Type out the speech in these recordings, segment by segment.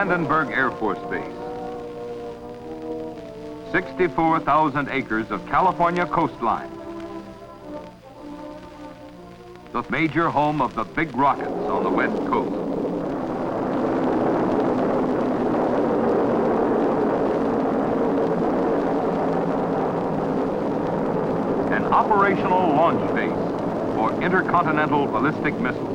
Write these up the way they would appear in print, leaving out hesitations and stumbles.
Vandenberg Air Force Base. 64,000 acres of California coastline. The major home of the big rockets on the West Coast. An operational launch base for intercontinental ballistic missiles.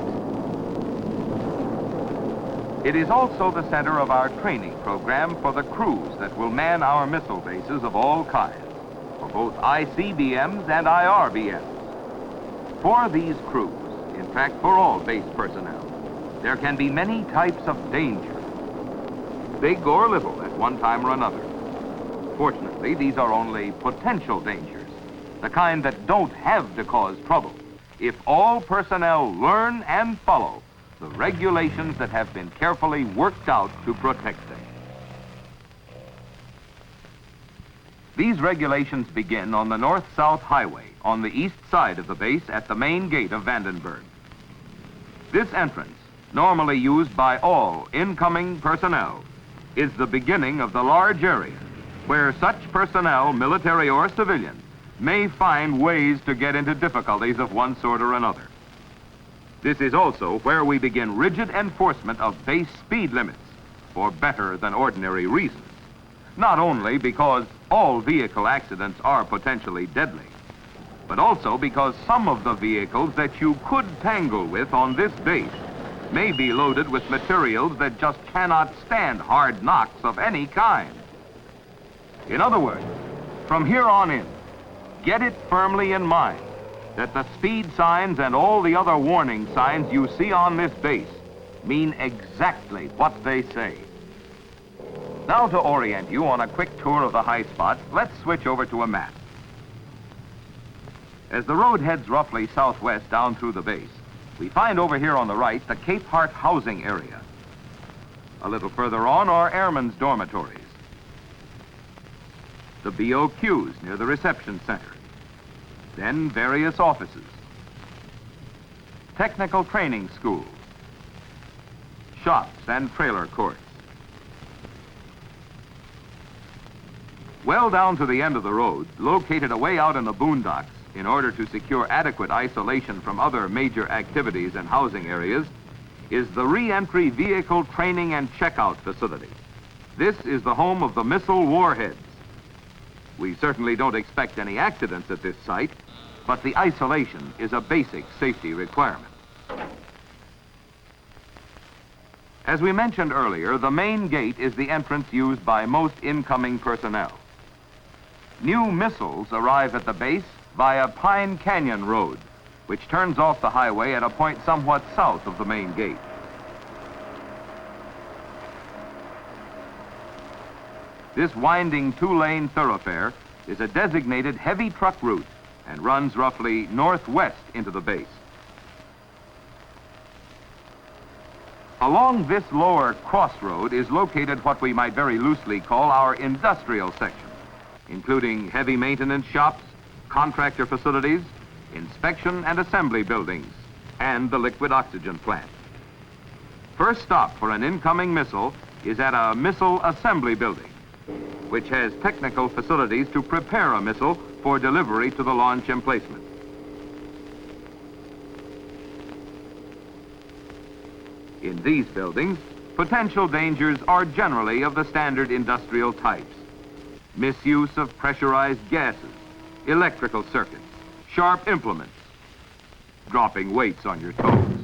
It is also the center of our training program for the crews that will man our missile bases of all kinds, for both ICBMs and IRBMs. For these crews, in fact for all base personnel, there can be many types of danger, big or little at one time or another. Fortunately, these are only potential dangers, the kind that don't have to cause trouble, if all personnel learn and follow the regulations that have been carefully worked out to protect them. These regulations begin on the north-south highway on the east side of the base at the main gate of Vandenberg. This entrance, normally used by all incoming personnel, is the beginning of the large area where such personnel, military or civilian, may find ways to get into difficulties of one sort or another. This is also where we begin rigid enforcement of base speed limits for better than ordinary reasons. Not only because all vehicle accidents are potentially deadly, but also because some of the vehicles that you could tangle with on this base may be loaded with materials that just cannot stand hard knocks of any kind. In other words, from here on in, get it firmly in mind that the speed signs and all the other warning signs you see on this base mean exactly what they say. Now, to orient you on a quick tour of the high spots, let's switch over to a map. As the road heads roughly southwest down through the base, we find over here on the right the Cape Hart housing area. A little further on are airmen's dormitories, the BOQs near the reception center, then various offices, technical training schools, shops and trailer courts. Well down to the end of the road, located away out in the boondocks in order to secure adequate isolation from other major activities and housing areas, is the re-entry vehicle training and checkout facility. This is the home of the missile warheads. We certainly don't expect any accidents at this site, but the isolation is a basic safety requirement. As we mentioned earlier, the main gate is the entrance used by most incoming personnel. New missiles arrive at the base via Pine Canyon Road, which turns off the highway at a point somewhat south of the main gate. This winding two-lane thoroughfare is a designated heavy truck route and runs roughly northwest into the base. Along this lower crossroad is located what we might very loosely call our industrial section, including heavy maintenance shops, contractor facilities, inspection and assembly buildings, and the liquid oxygen plant. First stop for an incoming missile is at a missile assembly building, which has technical facilities to prepare a missile for delivery to the launch emplacement. In these buildings, potential dangers are generally of the standard industrial types: misuse of pressurized gases, electrical circuits, sharp implements, dropping weights on your toes.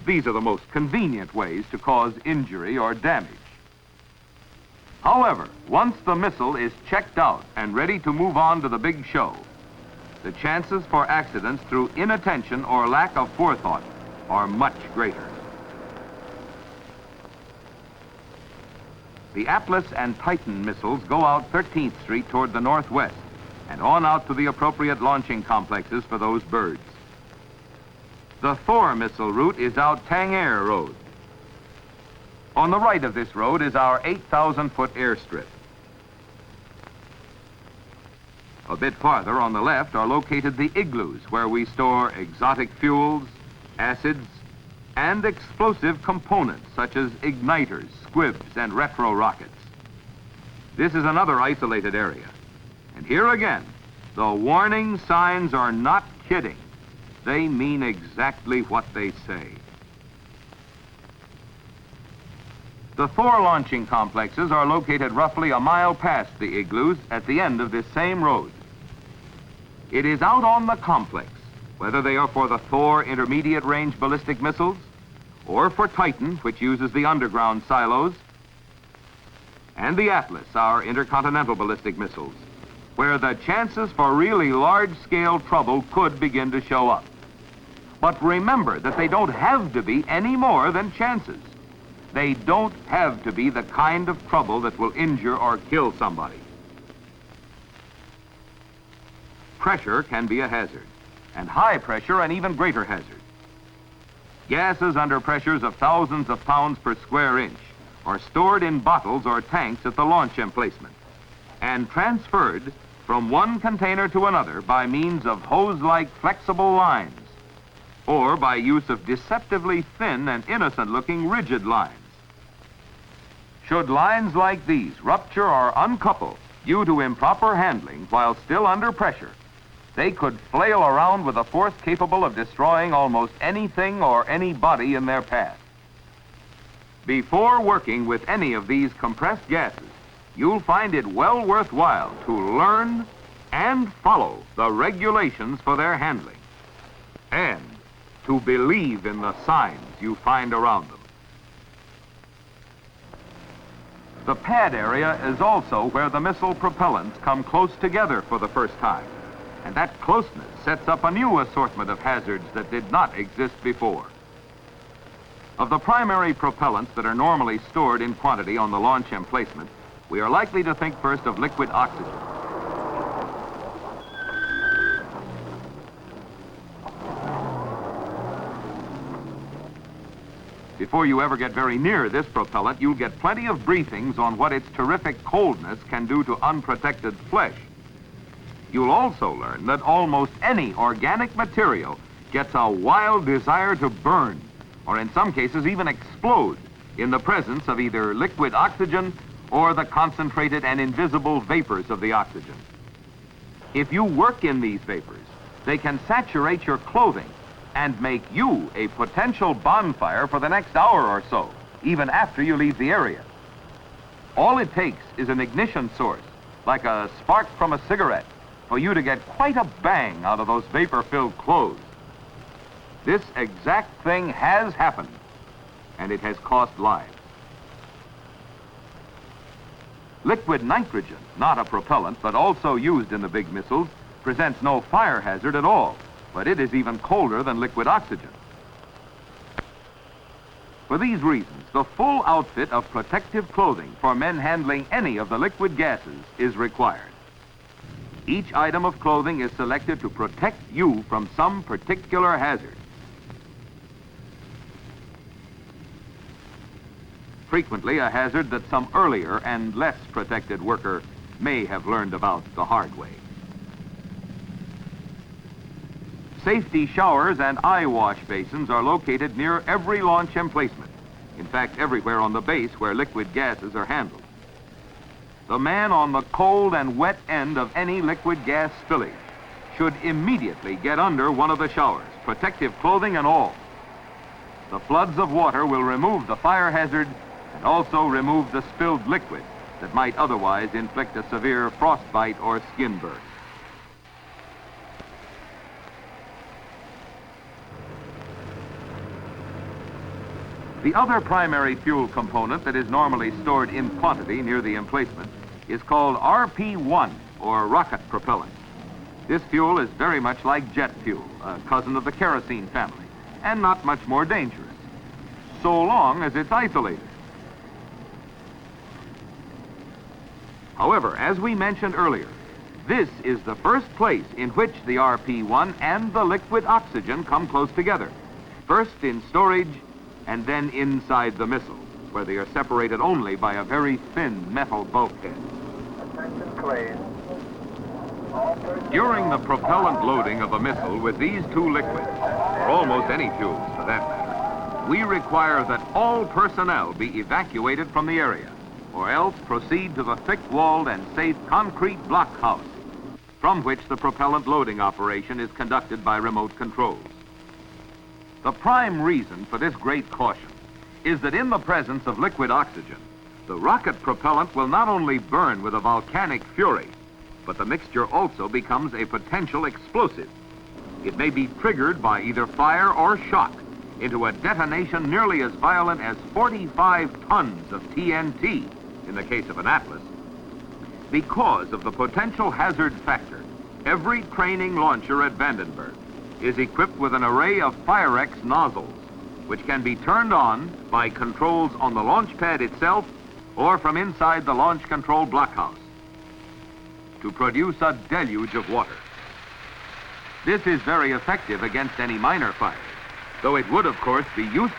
These are the most convenient ways to cause injury or damage. However, once the missile is checked out and ready to move on to the big show, the chances for accidents through inattention or lack of forethought are much greater. The Atlas and Titan missiles go out 13th Street toward the northwest and on out to the appropriate launching complexes for those birds. The Thor missile route is out Tang Air Road. On the right of this road is our 8,000-foot airstrip. A bit farther on the left are located the igloos where we store exotic fuels, acids, and explosive components such as igniters, squibs, and retro rockets. This is another isolated area. And here again, the warning signs are not kidding. They mean exactly what they say. The Thor launching complexes are located roughly a mile past the igloos at the end of this same road. It is out on the complex, whether they are for the Thor intermediate range ballistic missiles, or for Titan, which uses the underground silos, and the Atlas, our intercontinental ballistic missiles, where the chances for really large-scale trouble could begin to show up. But remember that they don't have to be any more than chances. They don't have to be the kind of trouble that will injure or kill somebody. Pressure can be a hazard, and high pressure an even greater hazard. Gases under pressures of thousands of pounds per square inch are stored in bottles or tanks at the launch emplacement and transferred from one container to another by means of hose-like flexible lines or by use of deceptively thin and innocent-looking rigid lines. Should lines like these rupture or uncouple due to improper handling while still under pressure, they could flail around with a force capable of destroying almost anything or anybody in their path. Before working with any of these compressed gases, you'll find it well worthwhile to learn and follow the regulations for their handling, and to believe in the signs you find around them. The pad area is also where the missile propellants come close together for the first time, and that closeness sets up a new assortment of hazards that did not exist before. Of the primary propellants that are normally stored in quantity on the launch emplacement, we are likely to think first of liquid oxygen. Before you ever get very near this propellant, you'll get plenty of briefings on what its terrific coldness can do to unprotected flesh. You'll also learn that almost any organic material gets a wild desire to burn, or in some cases even explode, in the presence of either liquid oxygen or the concentrated and invisible vapors of the oxygen. If you work in these vapors, they can saturate your clothing and make you a potential bonfire for the next hour or so, even after you leave the area. All it takes is an ignition source, like a spark from a cigarette, for you to get quite a bang out of those vapor-filled clothes. This exact thing has happened, and it has cost lives. Liquid nitrogen, not a propellant, but also used in the big missiles, presents no fire hazard at all, but it is even colder than liquid oxygen. For these reasons, the full outfit of protective clothing for men handling any of the liquid gases is required. Each item of clothing is selected to protect you from some particular hazard. Frequently a hazard that some earlier and less protected worker may have learned about the hard way. Safety showers and eye wash basins are located near every launch emplacement. In fact, everywhere on the base where liquid gases are handled. The man on the cold and wet end of any liquid gas spillage should immediately get under one of the showers, protective clothing and all. The floods of water will remove the fire hazard and also remove the spilled liquid that might otherwise inflict a severe frostbite or skin burn. The other primary fuel component that is normally stored in quantity near the emplacement is called RP-1, or rocket propellant. This fuel is very much like jet fuel, a cousin of the kerosene family, and not much more dangerous, so long as it's isolated. However, as we mentioned earlier, this is the first place in which the RP-1 and the liquid oxygen come close together, first in storage and then inside the missile, where they are separated only by a very thin metal bulkhead. Attention, please. During the propellant loading of a missile with these two liquids, or almost any fuels for that matter, we require that all personnel be evacuated from the area, or else proceed to the thick-walled and safe concrete blockhouse, from which the propellant loading operation is conducted by remote controls. The prime reason for this great caution is that in the presence of liquid oxygen, the rocket propellant will not only burn with a volcanic fury, but the mixture also becomes a potential explosive. It may be triggered by either fire or shock into a detonation nearly as violent as 45 tons of TNT in the case of an Atlas. Because of the potential hazard factor, every training launcher at Vandenberg is equipped with an array of Firex nozzles, which can be turned on by controls on the launch pad itself or from inside the launch control blockhouse to produce a deluge of water. This is very effective against any minor fires, though it would, of course, be useless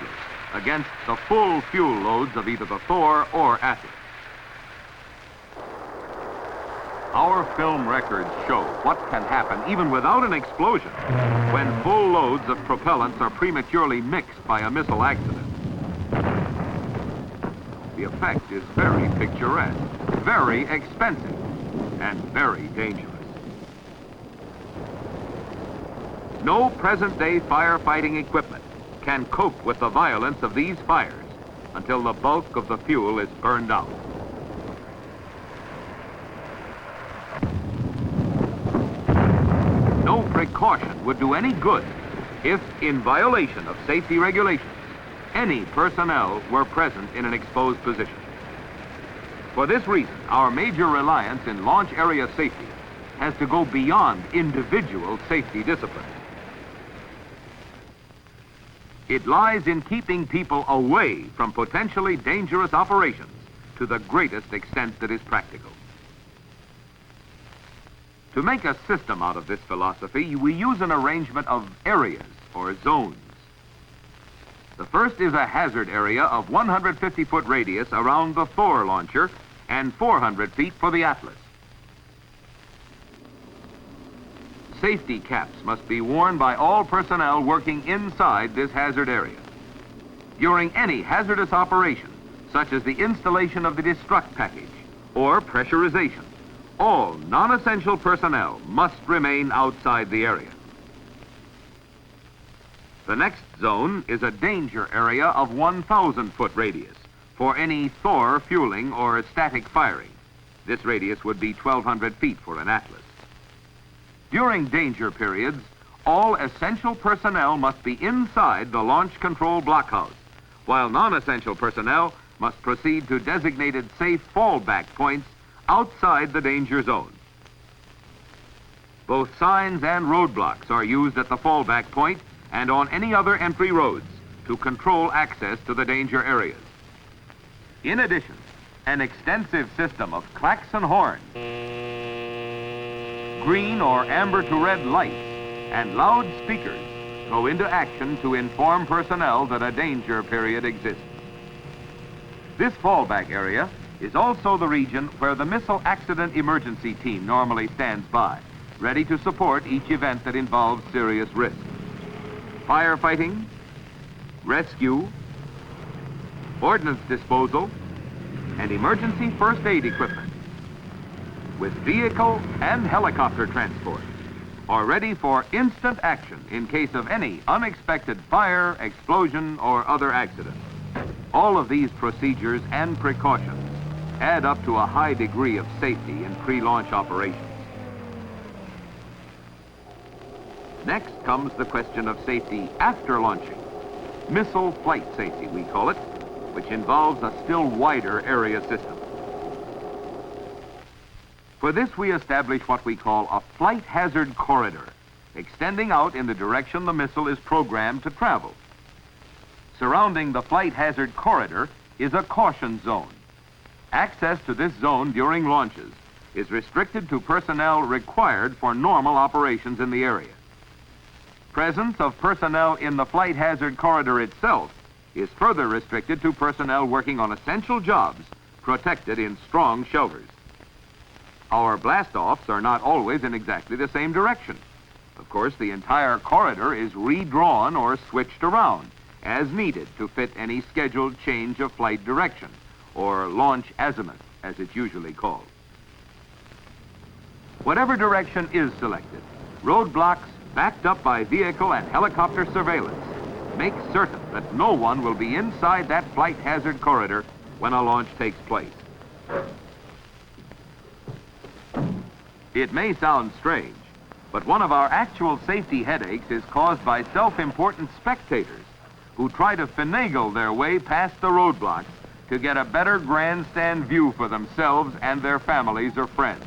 against the full fuel loads of either the Thor or Atlas. Our film records show what can happen even without an explosion when full loads of propellants are prematurely mixed by a missile accident. The effect is very picturesque, very expensive, and very dangerous. No present-day firefighting equipment can cope with the violence of these fires until the bulk of the fuel is burned out. No precaution would do any good if, in violation of safety regulations, any personnel were present in an exposed position. For this reason, our major reliance in launch area safety has to go beyond individual safety disciplines. It lies in keeping people away from potentially dangerous operations to the greatest extent that is practical. To make a system out of this philosophy, we use an arrangement of areas or zones. The first is a hazard area of 150-foot radius around the Thor launcher and 400 feet for the Atlas. Safety caps must be worn by all personnel working inside this hazard area. During any hazardous operation, such as the installation of the destruct package or pressurization, all non-essential personnel must remain outside the area. The next zone is a danger area of 1,000-foot radius for any Thor fueling or static firing. This radius would be 1,200 feet for an Atlas. During danger periods, all essential personnel must be inside the launch control blockhouse, while non-essential personnel must proceed to designated safe fallback points outside the danger zone. Both signs and roadblocks are used at the fallback point and on any other entry roads to control access to the danger areas. In addition, an extensive system of klaxon horns, green or amber to red lights, and loudspeakers go into action to inform personnel that a danger period exists. This fallback area is also the region where the missile accident emergency team normally stands by, ready to support each event that involves serious risk. Firefighting, rescue, ordnance disposal, and emergency first aid equipment, with vehicle and helicopter transport, are ready for instant action in case of any unexpected fire, explosion, or other accident. All of these procedures and precautions add up to a high degree of safety in pre-launch operations. Next comes the question of safety after launching. Missile flight safety, we call it, which involves a still wider area system. For this, we establish what we call a flight hazard corridor, extending out in the direction the missile is programmed to travel. Surrounding the flight hazard corridor is a caution zone. Access to this zone during launches is restricted to personnel required for normal operations in the area. Presence of personnel in the flight hazard corridor itself is further restricted to personnel working on essential jobs protected in strong shelters. Our blast-offs are not always in exactly the same direction. Of course, the entire corridor is redrawn or switched around, as needed to fit any scheduled change of flight direction, or launch azimuth, as it's usually called. Whatever direction is selected, roadblocks backed up by vehicle and helicopter surveillance make certain that no one will be inside that flight hazard corridor when a launch takes place. It may sound strange, but one of our actual safety headaches is caused by self-important spectators who try to finagle their way past the roadblocks to get a better grandstand view for themselves and their families or friends.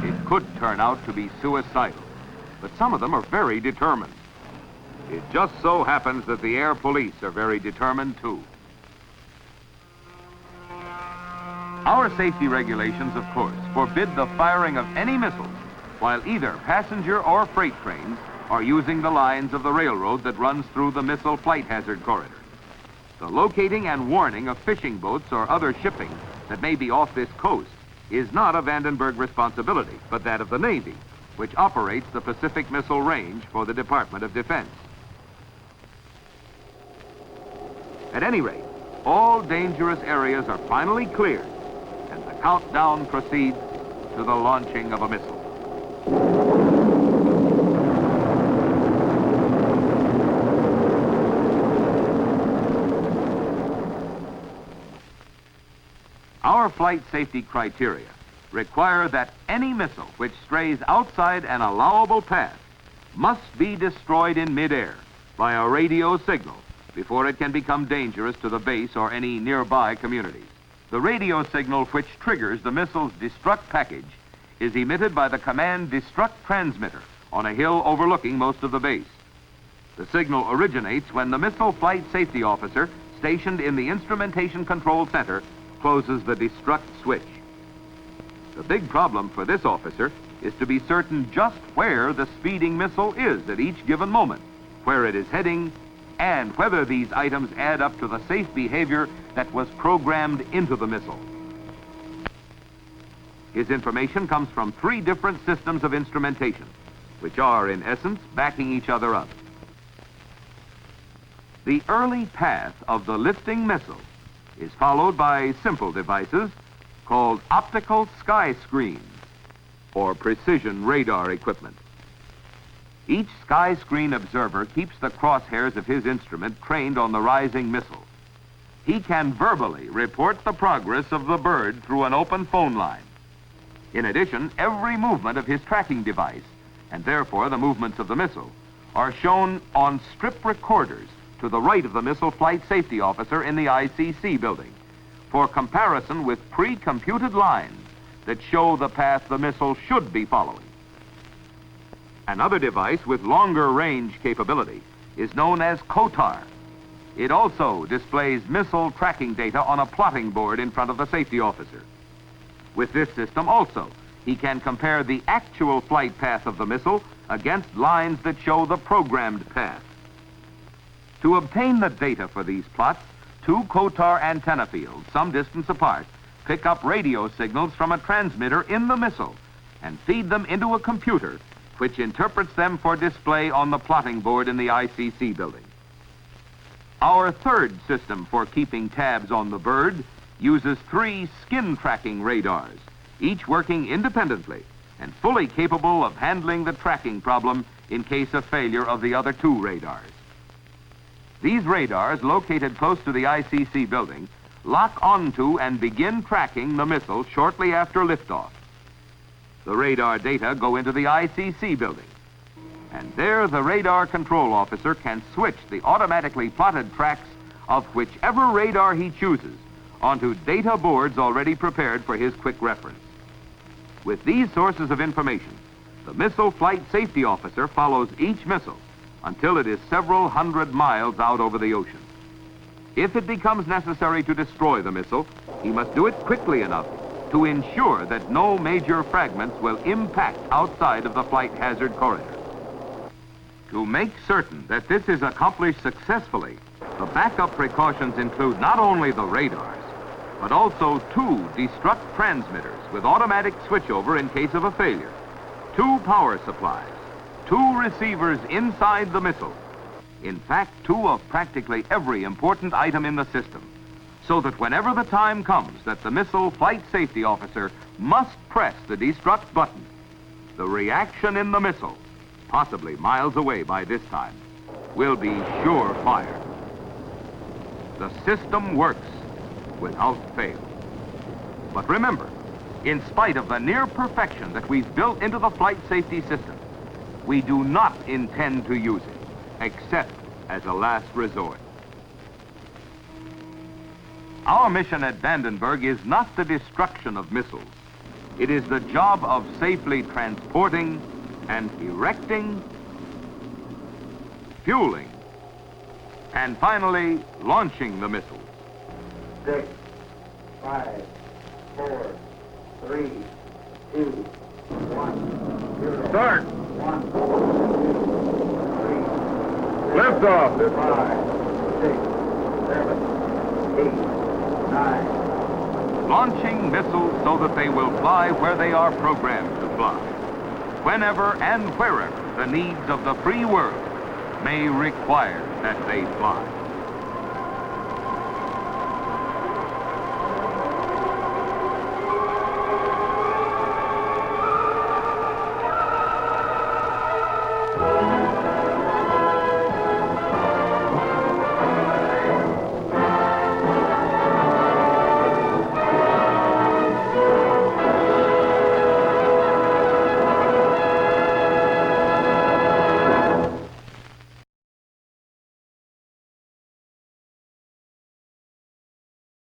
It could turn out to be suicidal, but some of them are very determined. It just so happens that the air police are very determined too. Our safety regulations, of course, forbid the firing of any missiles while either passenger or freight trains are using the lines of the railroad that runs through the missile flight hazard corridor. The locating and warning of fishing boats or other shipping that may be off this coast is not a Vandenberg responsibility, but that of the Navy, which operates the Pacific Missile Range for the Department of Defense. At any rate, all dangerous areas are finally cleared, and the countdown proceeds to the launching of a missile. Our flight safety criteria require that any missile which strays outside an allowable path must be destroyed in midair by a radio signal before it can become dangerous to the base or any nearby communities. The radio signal which triggers the missile's destruct package is emitted by the command destruct transmitter on a hill overlooking most of the base. The signal originates when the missile flight safety officer stationed in the instrumentation control center closes the destruct switch. The big problem for this officer is to be certain just where the speeding missile is at each given moment, where it is heading, and whether these items add up to the safe behavior that was programmed into the missile. His information comes from 3 different systems of instrumentation, which are, in essence, backing each other up. The early path of the lifting missile is followed by simple devices called optical sky screens, or precision radar equipment. Each sky screen observer keeps the crosshairs of his instrument trained on the rising missile. He can verbally report the progress of the bird through an open phone line. In addition, every movement of his tracking device, and therefore the movements of the missile, are shown on strip recorders to the right of the missile flight safety officer in the ICC building for comparison with pre-computed lines that show the path the missile should be following. Another device with longer range capability is known as COTAR. It also displays missile tracking data on a plotting board in front of the safety officer. With this system also, he can compare the actual flight path of the missile against lines that show the programmed path. To obtain the data for these plots, 2 COTAR antenna fields, some distance apart, pick up radio signals from a transmitter in the missile and feed them into a computer which interprets them for display on the plotting board in the ICC building. Our third system for keeping tabs on the bird uses 3 skin tracking radars, each working independently and fully capable of handling the tracking problem in case of failure of the other 2 radars. These radars, located close to the ICC building, lock onto and begin tracking the missile shortly after liftoff. The radar data go into the ICC building, and there the radar control officer can switch the automatically plotted tracks of whichever radar he chooses onto data boards already prepared for his quick reference. With these sources of information, the missile flight safety officer follows each missile until it is several hundred miles out over the ocean. If it becomes necessary to destroy the missile, he must do it quickly enough to ensure that no major fragments will impact outside of the flight hazard corridor. To make certain that this is accomplished successfully, the backup precautions include not only the radars, but also 2 destruct transmitters with automatic switchover in case of a failure, 2 power supplies, 2 receivers inside the missile, In fact, two of practically every important item in the system, so that whenever the time comes that the missile flight safety officer must press the destruct button, the reaction in the missile, possibly miles away by this time, will be sure fire. The system works without fail. But remember, in spite of the near perfection that we've built into the flight safety system, we do not intend to use it, except as a last resort. Our mission at Vandenberg is not the destruction of missiles. It is the job of safely transporting and erecting, fueling, and finally launching the missiles. 6, 5, 4, 3, 2, 1, 0. Start! 1, 2, 3, Lift off! 5, 6, 7, 8, 9. Launching missiles so that they will fly where they are programmed to fly, whenever and wherever the needs of the free world may require that they fly.